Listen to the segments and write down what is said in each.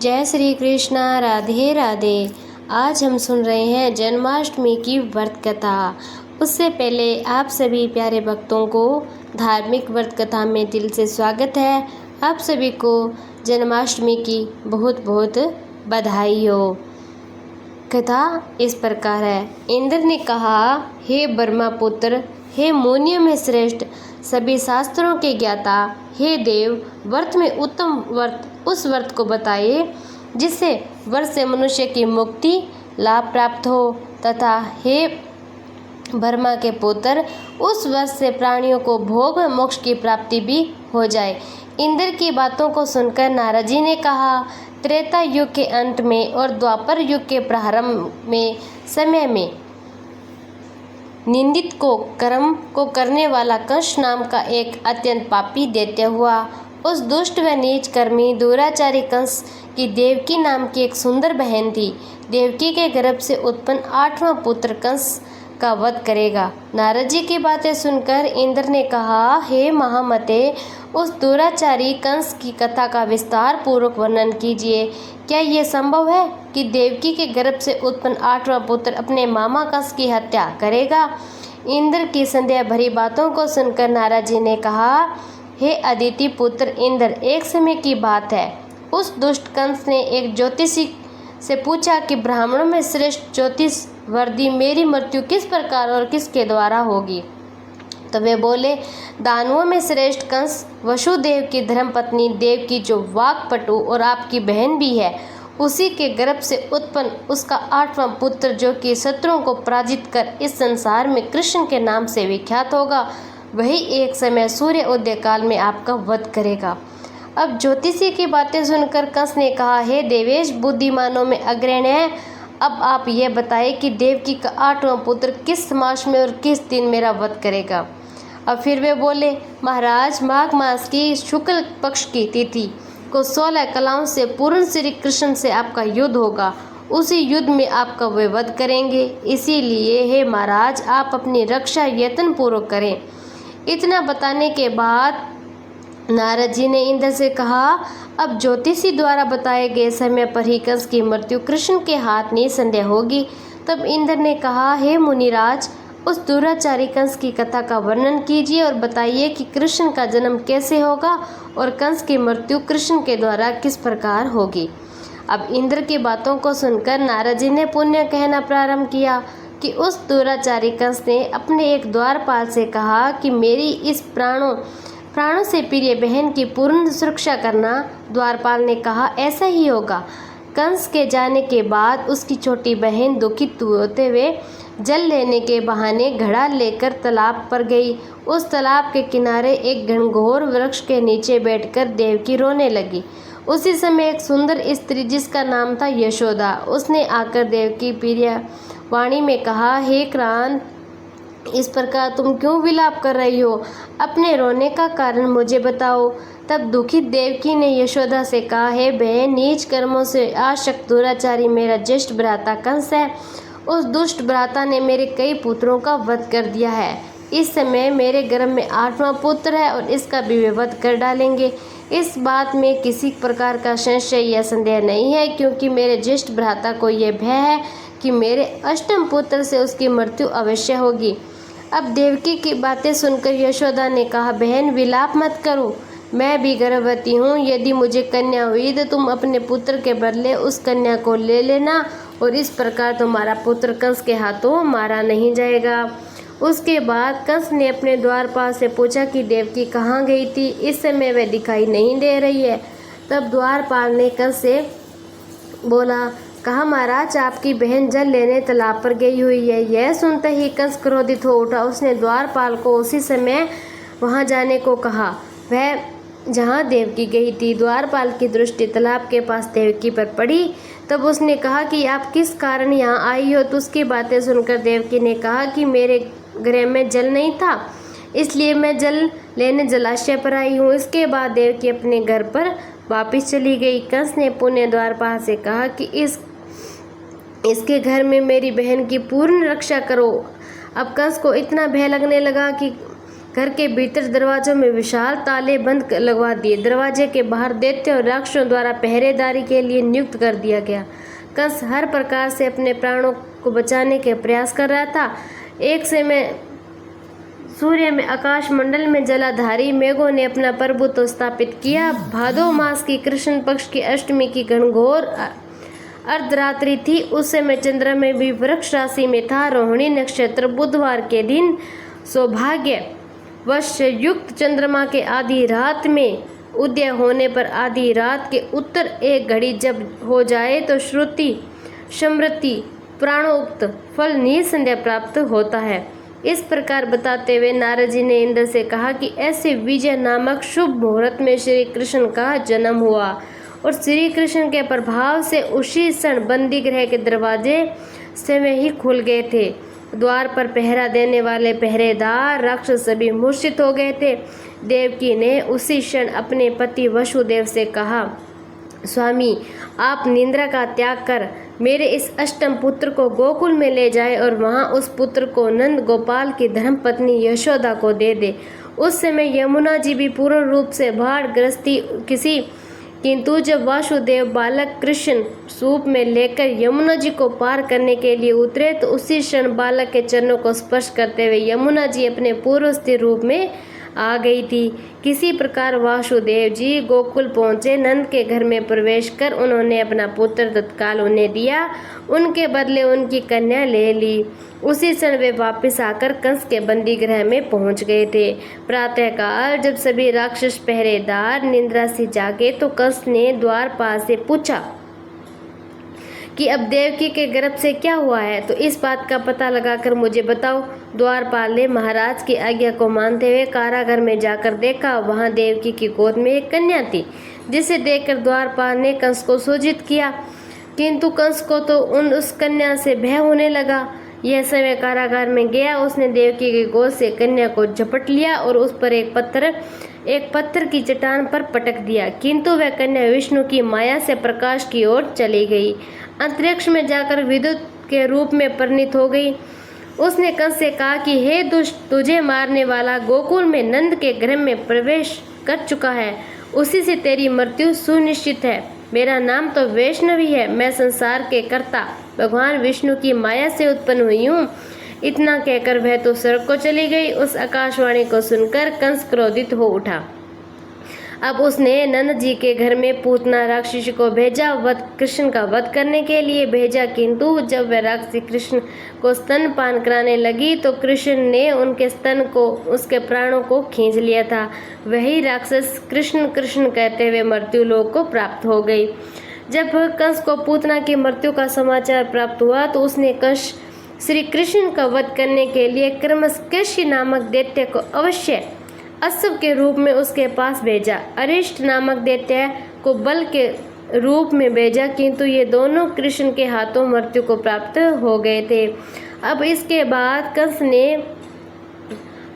जय श्री कृष्णा, राधे राधे। आज हम सुन रहे हैं जन्माष्टमी की व्रत कथा। उससे पहले आप सभी प्यारे भक्तों को धार्मिक व्रत कथा में दिल से स्वागत है। आप सभी को जन्माष्टमी की बहुत बहुत बधाई हो। कथा इस प्रकार है। इंद्र ने कहा, हे ब्रह्मा पुत्र, हे मुनियों में श्रेष्ठ, सभी शास्त्रों के ज्ञाता, हे देव, व्रत में उत्तम व्रत उस व्रत को बताइए जिससे व्रत से मनुष्य की मुक्ति लाभ प्राप्त हो, तथा हे ब्रह्मा के पुत्र, उस व्रत से प्राणियों को भोग मोक्ष की प्राप्ति भी हो जाए। इंद्र की बातों को सुनकर नारद जी ने कहा, त्रेता युग के अंत में और द्वापर युग के प्रारंभ में समय में निंदित को कर्म को करने वाला कंस नाम का एक अत्यंत पापी दैत्य हुआ। उस दुष्ट व नीच कर्मी दुराचारी कंस की देवकी नाम की एक सुंदर बहन थी। देवकी के गर्भ से उत्पन्न 8वां पुत्र कंस का वध करेगा। नारद जी की बातें सुनकर इंद्र ने कहा, हे महामते, उस दुराचारी कंस की कथा का विस्तार पूर्वक वर्णन कीजिए। क्या यह संभव है कि देवकी के गर्भ से उत्पन्न 8वां पुत्र अपने मामा कंस की हत्या करेगा? इंद्र की संदेह भरी बातों को सुनकर नारद जी ने कहा, हे अदिति पुत्र इंद्र, एक समय की बात है, उस दुष्ट कंस ने एक ज्योतिषी से पूछा कि ब्राह्मणों में श्रेष्ठ ज्योतिष वर्दी मेरी मृत्यु किस प्रकार और किसके द्वारा होगी। तो वे बोले, दानवों में श्रेष्ठ कंस वसुदेव की धर्मपत्नी देवकी, जो वाक्पटु और आपकी बहन भी है, उसी के गर्भ से उत्पन्न उसका 8वां पुत्र, जो कि शत्रुओं को पराजित कर इस संसार में कृष्ण के नाम से विख्यात होगा, वही एक समय सूर्य उदय काल में आपका वध करेगा। अब ज्योतिषी की बातें सुनकर कंस ने कहा, हे देवेश, बुद्धिमानों में अग्रणी है, अब आप यह बताएं कि देवकी का 8वां पुत्र किस मास में और किस दिन मेरा वध करेगा। अब फिर वे बोले, महाराज, माघ मास की शुक्ल पक्ष की तिथि को 16 कलाओं से पूर्ण श्री कृष्ण से आपका युद्ध होगा, उसी युद्ध में आपका वे वध करेंगे। इसीलिए हे महाराज, आप अपनी रक्षा यत्न पूर्वक करें। इतना बताने के बाद नारद जी ने इंद्र से कहा, अब ज्योतिषी द्वारा बताए गए समय पर ही कंस की मृत्यु कृष्ण के हाथ निसंदेह होगी। तब इंद्र ने कहा, हे मुनिराज, उस दुराचारी कंस की कथा का वर्णन कीजिए और बताइए कि कृष्ण का जन्म कैसे होगा और कंस की मृत्यु कृष्ण के द्वारा किस प्रकार होगी। अब इंद्र की बातों को सुनकर नारद जी ने पुण्य कहना प्रारंभ किया कि उस दुराचारी कंस ने अपने एक द्वारपाल से कहा कि मेरी इस प्राणों से प्रिय बहन की पूर्ण सुरक्षा करना। द्वारपाल ने कहा, ऐसा ही होगा। कंस के जाने के बाद उसकी छोटी बहन दुखित होते हुए जल लेने के बहाने घड़ा लेकर तालाब पर गई। उस तालाब के किनारे एक घनघोर वृक्ष के नीचे बैठकर देवकी रोने लगी। उसी समय एक सुंदर स्त्री, जिसका नाम था यशोदा, उसने आकर देवकी प्रिय वाणी में कहा, हे क्रांत, इस प्रकार तुम क्यों विलाप कर रही हो? अपने रोने का कारण मुझे बताओ। तब दुखित देवकी ने यशोदा से कहा, हे बहन, नीच कर्मों से आसक्त दुराचारी मेरा ज्येष्ठ भ्राता कंस है। उस दुष्ट भ्राता ने मेरे कई पुत्रों का वध कर दिया है। इस समय मेरे गर्भ में 8वां पुत्र है और इसका भी वे वध कर डालेंगे। इस बात में किसी प्रकार का संशय या संदेह नहीं है, क्योंकि मेरे ज्येष्ठ भ्राता को यह भय है कि मेरे अष्टम पुत्र से उसकी मृत्यु अवश्य होगी। अब देवकी की बातें सुनकर यशोदा ने कहा, बहन, विलाप मत करो, मैं भी गर्भवती हूँ। यदि मुझे कन्या हुई तो तुम अपने पुत्र के बदले उस कन्या को ले लेना और इस प्रकार तुम्हारा पुत्र कंस के हाथों मारा नहीं जाएगा। उसके बाद कंस ने अपने द्वारपाल से पूछा कि देवकी कहाँ गई थी, इस समय वह दिखाई नहीं दे रही है। तब द्वारपाल ने कंस से बोला, कहा, महाराज, आपकी बहन जल लेने तालाब पर गई हुई है। यह सुनते ही कंस क्रोधित हो उठा। उसने द्वारपाल को उसी समय वहां जाने को कहा। वह जहां देवकी गई थी, द्वारपाल की दृष्टि तालाब के पास देवकी पर पड़ी। तब उसने कहा कि आप किस कारण यहाँ आई हो? तो उसकी बातें सुनकर देवकी ने कहा कि मेरे गृह में जल नहीं था, इसलिए मैं जल लेने जलाशय पर आई हूँ। इसके बाद देवकी अपने घर पर वापस चली गई। कंस ने पुण्य द्वारपाल से कहा कि इसके घर में मेरी बहन की पूर्ण रक्षा करो। अब कंस को इतना भय लगने लगा कि घर के भीतर दरवाजों में विशाल ताले बंद लगवा दिए। दरवाजे के बाहर दैत्य और राक्षसों द्वारा पहरेदारी के लिए नियुक्त कर दिया गया। कंस हर प्रकार से अपने प्राणों को बचाने के प्रयास कर रहा था। एक समय सूर्य में आकाश मंडल में जलाधारी मेघों ने अपना प्रभुत्व स्थापित किया। भादो मास की कृष्ण पक्ष की अष्टमी की घनघोर अर्धरात्रि थी। उस समय चंद्रमा भी वृक्ष राशि में था। रोहिणी नक्षत्र बुधवार के दिन सौभाग्य वश युक्त चंद्रमा के आधी रात में उदय होने पर आधी रात के उत्तर एक घड़ी जब हो जाए तो श्रुति समृद्धि प्राणोक्त फल निसंदेह प्राप्त होता है। इस प्रकार बताते हुए नारद जी ने इंद्र से कहा कि ऐसे विजय नामक शुभ मुहूर्त में श्री कृष्ण का जन्म हुआ और श्री कृष्ण के प्रभाव से उसी क्षण बंदी गृह के दरवाजे स्वयं ही खुल गए थे। द्वार पर पहरा देने वाले पहरेदार राक्षस सभी मूर्छित हो गए थे। देवकी ने उसी क्षण अपने पति वसुदेव से कहा, स्वामी, आप निद्रा का त्याग कर मेरे इस अष्टम पुत्र को गोकुल में ले जाए और वहां उस पुत्र को नंद गोपाल की धर्मपत्नी यशोदा को दे दे। उस समय यमुना जी भी पूर्ण रूप से बाढ़ ग्रस्ती किंतु जब वासुदेव बालक कृष्ण सूप में लेकर यमुना जी को पार करने के लिए उतरे तो उसी क्षण बालक के चरणों को स्पर्श करते हुए यमुना जी अपने पूर्व स्थिर रूप में आ गई थी। किसी प्रकार वासुदेव जी गोकुल पहुँचे। नंद के घर में प्रवेश कर उन्होंने अपना पुत्र तत्काल उन्हें दिया। उनके बदले उनकी कन्या ले ली। उसी क्षण वे वापस आकर कंस के बंदी गृह में पहुंच गए थे। प्रातःकाल जब सभी राक्षस पहरेदार निद्रा से जागे तो कंस ने द्वारपाल से पूछा कि अब देवकी के गर्भ से क्या हुआ है, तो इस बात का पता लगाकर मुझे बताओ। द्वारपाल ने महाराज की आज्ञा को मानते हुए कारागार में जाकर देखा। वहां देवकी की गोद में एक कन्या थी, जिसे देखकर द्वारपाल ने कंस को सूचित किया, किंतु कंस को तो उस कन्या से भय होने लगा। यह समय कारागार में गया। उसने देवकी की गोद से कन्या को झपट लिया और उस पर एक पत्थर की चट्टान पर पटक दिया, किंतु वह कन्या विष्णु की माया से प्रकाश की ओर चली गई। अंतरिक्ष में जाकर विद्युत के रूप में परिणित हो गई। उसने कंस से कहा कि हे दुष्ट, तुझे मारने वाला गोकुल में नंद के गृह में प्रवेश कर चुका है। उसी से तेरी मृत्यु सुनिश्चित है। मेरा नाम तो वैष्णवी है। मैं संसार के कर्ता भगवान विष्णु की माया से उत्पन्न हुई हूँ। इतना कहकर वह तो स्वर्ग को चली गई। उस आकाशवाणी को सुनकर कंस क्रोधित हो उठा। अब उसने नंद जी के घर में पूतना राक्षसी को भेजा। कृष्ण का वध करने के लिए भेजा, किंतु जब वह राक्षसी कृष्ण को स्तनपान कराने लगी तो कृष्ण ने उनके स्तन को, उसके प्राणों को खींच लिया था। वही राक्षस कृष्ण कृष्ण कहते हुए मृत्यु लोक को प्राप्त हो गई। जब कंस को पूतना की मृत्यु का समाचार प्राप्त हुआ तो उसने कंस श्री कृष्ण का वध करने के लिए क्रमस्कर्षी नामक दैत्य को अवश्य अश्व के रूप में उसके पास भेजा। अरिष्ट नामक दैत्य को बल के रूप में भेजा, किंतु ये दोनों कृष्ण के हाथों मृत्यु को प्राप्त हो गए थे। अब इसके बाद कंस ने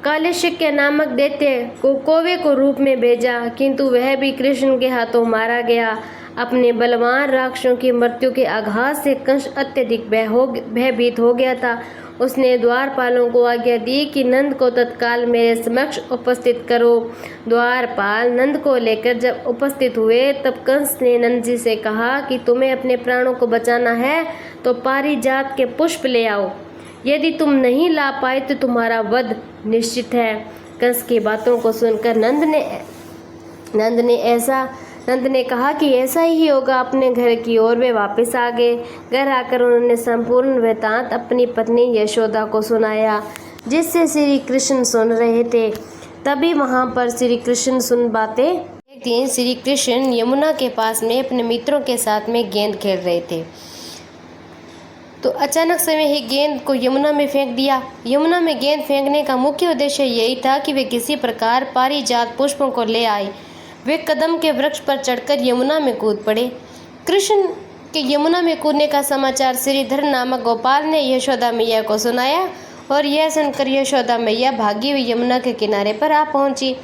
कालशिक्य नामक दैत्य को कौवे को रूप में भेजा, किंतु वह भी कृष्ण के हाथों मारा गया। अपने बलवान राक्षसों की मृत्यु के आघात से कंस अत्यधिक भयभीत हो गया था। उसने द्वारपालों को आज्ञा दी कि नंद को तत्काल मेरे समक्ष उपस्थित करो। द्वारपाल नंद को लेकर जब उपस्थित हुए तब कंस ने नंद जी से कहा कि तुम्हें अपने प्राणों को बचाना है तो पारिजात के पुष्प ले आओ। यदि तुम नहीं ला पाए तो तुम्हारा वध निश्चित है। कंस की बातों को सुनकर नंद ने कहा कि ऐसा ही होगा। अपने घर की ओर वे वापस आ गए। घर आकर उन्होंने संपूर्ण वृत्तांत अपनी पत्नी यशोदा को सुनाया, जिससे श्री कृष्ण सुन रहे थे। तभी वहां पर श्री कृष्ण सुन बातें। एक दिन श्री कृष्ण यमुना के पास में अपने मित्रों के साथ में गेंद खेल रहे थे, तो अचानक से ही गेंद को यमुना में फेंक दिया। यमुना में गेंद फेंकने का मुख्य उद्देश्य यही था कि वे किसी प्रकार पारिजात पुष्पों को ले आए। वे कदम के वृक्ष पर चढ़कर यमुना में कूद पड़े। कृष्ण के यमुना में कूदने का समाचार श्रीधर नामक गोपाल ने यशोदा मैया को सुनाया और यह सुनकर यशोदा मैया भागी हुई यमुना के किनारे पर आ पहुंची।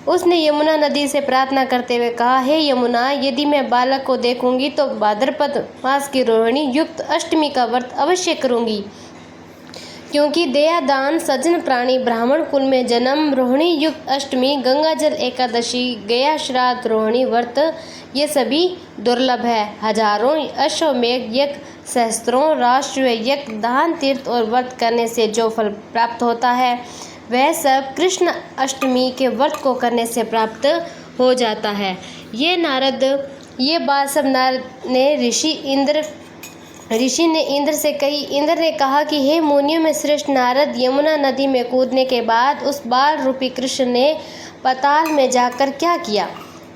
उसने यमुना नदी से प्रार्थना करते हुए कहा, हे यमुना, यदि मैं बालक को देखूंगी तो भाद्रपद मास की रोहिणी युक्त अष्टमी का व्रत अवश्य करूंगी। क्योंकि दया दान सज्जन प्राणी ब्राह्मण कुल में जन्म रोहिणी युक्त अष्टमी गंगाजल एकादशी गया श्राद्ध रोहिणी व्रत ये सभी दुर्लभ है। हजारों अश्वमेघ यज्ञ सहस्त्रों राष्ट्रीय यज्ञ दान तीर्थ और व्रत करने से जो फल प्राप्त होता है वह सब कृष्ण अष्टमी के व्रत को करने से प्राप्त हो जाता है। ये बात सब नारद ने ऋषि ने इंद्र से कही। इंद्र ने कहा कि हे मुनियों में श्रेष्ठ नारद, यमुना नदी में कूदने के बाद उस बाल रूपी कृष्ण ने पाताल में जाकर क्या किया,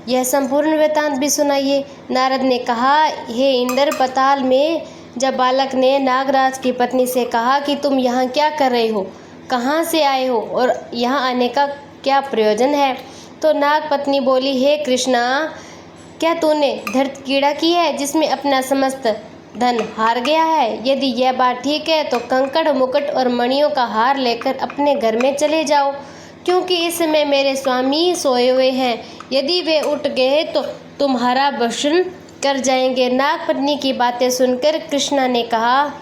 यह संपूर्ण वृत्तांत भी सुनाइए। नारद ने कहा, हे इंद्र, पाताल में जब बालक ने नागराज की पत्नी से कहा कि तुम यहाँ क्या कर रहे हो, कहाँ से आए हो और यहाँ आने का क्या प्रयोजन है, तो नाग पत्नी बोली, हे कृष्णा, क्या तूने धरती कीड़ा की है जिसमें अपना समस्त धन हार गया है? यदि यह बात ठीक है तो कंकड़ मुकुट और मणियों का हार लेकर अपने घर में चले जाओ, क्योंकि इस समय मेरे स्वामी सोए हुए हैं। यदि वे उठ गए तो तुम्हारा भक्षण कर जाएंगे। नागपत्नी की बातें सुनकर कृष्णा ने कहा,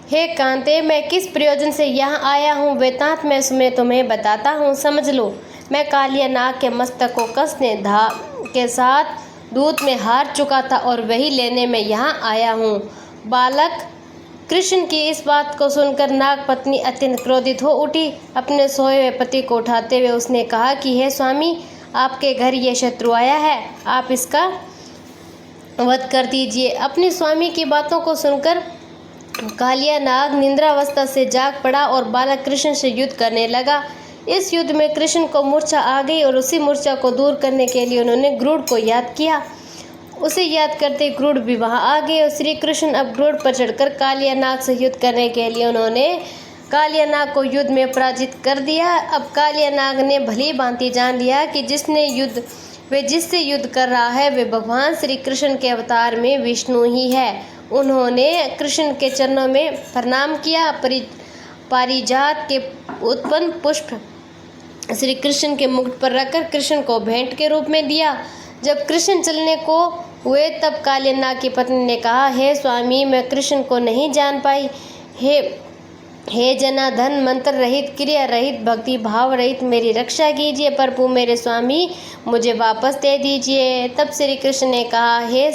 हे कांते, मैं किस प्रयोजन से यहाँ आया हूँ वृत्तांत मैं तुम्हें बताता हूँ, समझ लो। मैं कालिया नाग के मस्तक को कसने के साथ दूध में हार चुका था और वही लेने में यहाँ आया हूँ। बालक कृष्ण की इस बात को सुनकर नाग पत्नी अत्यंत क्रोधित हो उठी। अपने सोए हुए पति को उठाते हुए उसने कहा कि हे स्वामी, आपके घर ये शत्रु आया है, आप इसका वध कर दीजिए। अपने स्वामी की बातों को सुनकर कालिया नाग निद्रावस्था से जाग पड़ा और बालक कृष्ण से युद्ध करने लगा। इस युद्ध में कृष्ण को मूर्छा आ गई और उसी मूर्छा को दूर करने के लिए उन्होंने गरुड़ को याद किया। उसे याद करते गरुड़ भी वहां आ गए और श्री कृष्ण अब गरुड़ पर चढ़कर कालिया नाग से युद्ध करने के लिए उन्होंने कालिया नाग को युद्ध में पराजित कर दिया। अब कालिया नाग ने भली भांति जान लिया कि जिससे युद्ध कर रहा है वे भगवान श्री कृष्ण के अवतार में विष्णु ही है। उन्होंने कृष्ण के चरणों में प्रणाम किया। पारिजात के उत्पन्न पुष्प श्री कृष्ण के मुकुट पर रखकर कृष्ण को भेंट के रूप में दिया। जब कृष्ण चलने को हुए तब कालिया नाग की पत्नी ने कहा, हे स्वामी, मैं कृष्ण को नहीं जान पाई। हे जनार्दन, मंत्र रहित, क्रिया रहित, भक्ति भाव रहित मेरी रक्षा कीजिए। प्रभु मेरे स्वामी, मुझे वापस दे दीजिए। तब श्री कृष्ण ने कहा, हे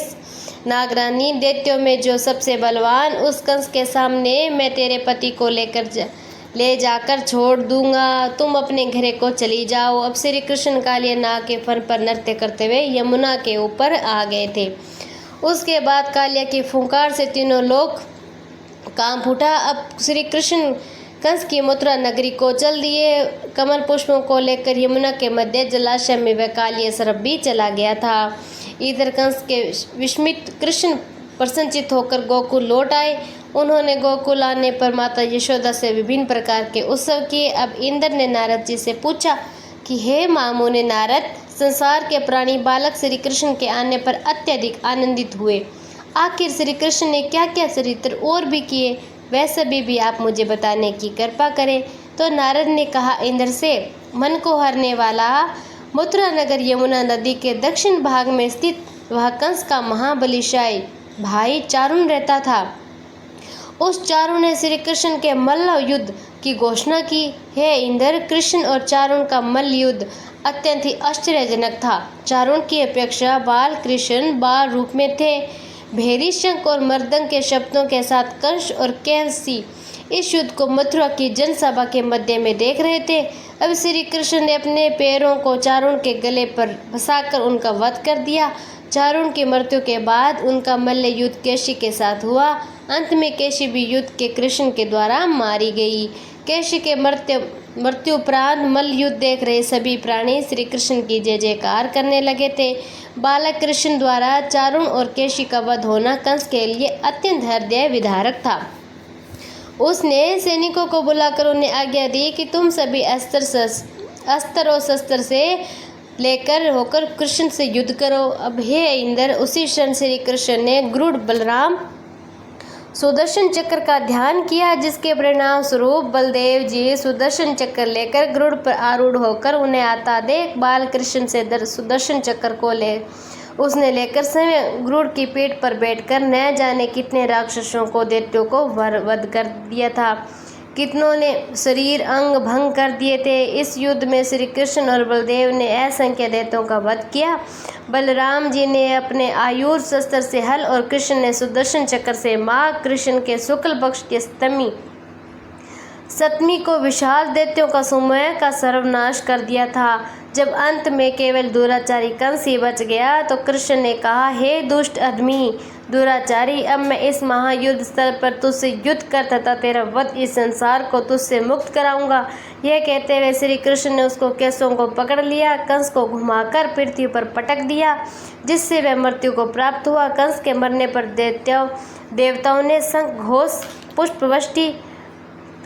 नागरानी, दैत्यों में जो सबसे बलवान, उस कंस के सामने मैं तेरे पति को ले जाकर छोड़ दूंगा। तुम अपने घर को चली जाओ। अब श्री कृष्ण कालिया नाग के फन पर नृत्य करते हुए यमुना के ऊपर आ गए थे। उसके बाद कालिया की फुंकार से तीनों लोग कांप उठा। अब श्री कृष्ण कंस की मथुरा नगरी को चल दिए। कमल पुष्पों को लेकर यमुना के मध्य जलाशय में वह कालिया सर्प भी चला गया था। इधर कंस के विस्मित कृष्ण प्रसन्नचित होकर गोकुल लौट आए। उन्होंने गोकुल आने पर माता यशोदा से विभिन्न प्रकार के उत्सव किए। अब इंद्र ने नारद जी से पूछा कि हे मामूने नारद, संसार के प्राणी बालक श्री कृष्ण के आने पर अत्यधिक आनंदित हुए। आखिर श्री कृष्ण ने क्या क्या चरित्र और भी किए, वह सभी भी आप मुझे बताने की कृपा करें। तो नारद ने कहा इंद्र से, मन को हरने वाला मथुरा नगर यमुना नदी के दक्षिण भाग में स्थित वह कंस का महाबलिशाली भाई चारुन रहता था। उस चारुन ने श्री कृष्ण के मल्ल युद्ध की घोषणा की। हे इंद्र, कृष्ण और चारुन का मल्ल युद्ध अत्यंत ही आश्चर्यजनक था। चारुन की अपेक्षा बाल कृष्ण बाल रूप में थे। भेरी शंख और मर्दंग के शब्दों के साथ कंस और कैवसी इस युद्ध को मथुरा की जनसभा के मध्य में देख रहे थे। अब श्री कृष्ण ने अपने पैरों को चारुन के गले पर फंसाकर उनका वध कर दिया। चारुन की मृत्यु के बाद उनका मल्ल युद्ध केशी के साथ हुआ। अंत में केशी भी युद्ध के कृष्ण के द्वारा मारी गई। केशी के मृत्यु उपरांत मल्ल युद्ध देख रहे सभी प्राणी श्री कृष्ण की जय जयकार करने लगे थे। बालक कृष्ण द्वारा चारुन और केशी का वध होना कंस के लिए अत्यंत हृदय विदारक था। उसने सैनिकों को बुलाकर उन्हें आज्ञा दी कि तुम सभी अस्त्र और शस्त्र से लेकर होकर कृष्ण से युद्ध करो। अब हे इंद्र, उसी क्षण श्री कृष्ण ने गरुड़ बलराम सुदर्शन चक्र का ध्यान किया, जिसके परिणाम स्वरूप बलदेव जी सुदर्शन चक्र लेकर गरुड़ पर आरूढ़ होकर उन्हें आता देख बाल कृष्ण से सुदर्शन चक्र को ले उसने लेकर स्वयं गरुड़ की पीठ पर बैठकर न जाने कितने राक्षसों को दैत्यों को वध कर दिया था। कितनों ने शरीर अंग भंग कर दिए थे। इस युद्ध में श्री कृष्ण और बलदेव ने असंख्य दैत्यों का वध किया। बलराम जी ने अपने आयुध शस्त्र से हल और कृष्ण ने सुदर्शन चक्र से माँ कृष्ण के शुक्ल पक्ष के सप्तमी को विशाल दैत्यों का समूह का सर्वनाश कर दिया था। जब अंत में केवल दुराचारी कंस ही बच गया तो कृष्ण ने कहा, हे दुष्ट अधमी दुराचारी, अब मैं इस महायुद्ध स्थल पर तुझसे युद्ध कर तथा तेरा वध इस संसार को तुझसे मुक्त कराऊंगा। यह कहते हुए श्री कृष्ण ने उसको केसों को पकड़ लिया, कंस को घुमाकर पृथ्वी पर पटक दिया, जिससे वह मृत्यु को प्राप्त हुआ। कंस के मरने पर देवताओं ने शंख घोष पुष्पवृष्टि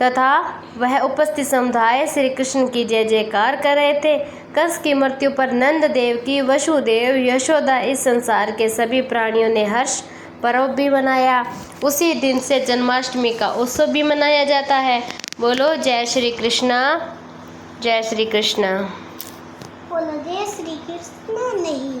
तथा वह उपस्थित समुदाय श्री कृष्ण की जय जयकार कर रहे थे। कंस की मृत्यु पर नंद देव की, वसुदेव, यशोदा, इस संसार के सभी प्राणियों ने हर्ष पर्व भी मनाया। उसी दिन से जन्माष्टमी का उत्सव भी मनाया जाता है। बोलो जय श्री कृष्णा, जय श्री कृष्णा। बोलो जय श्री कृष्ण नहीं।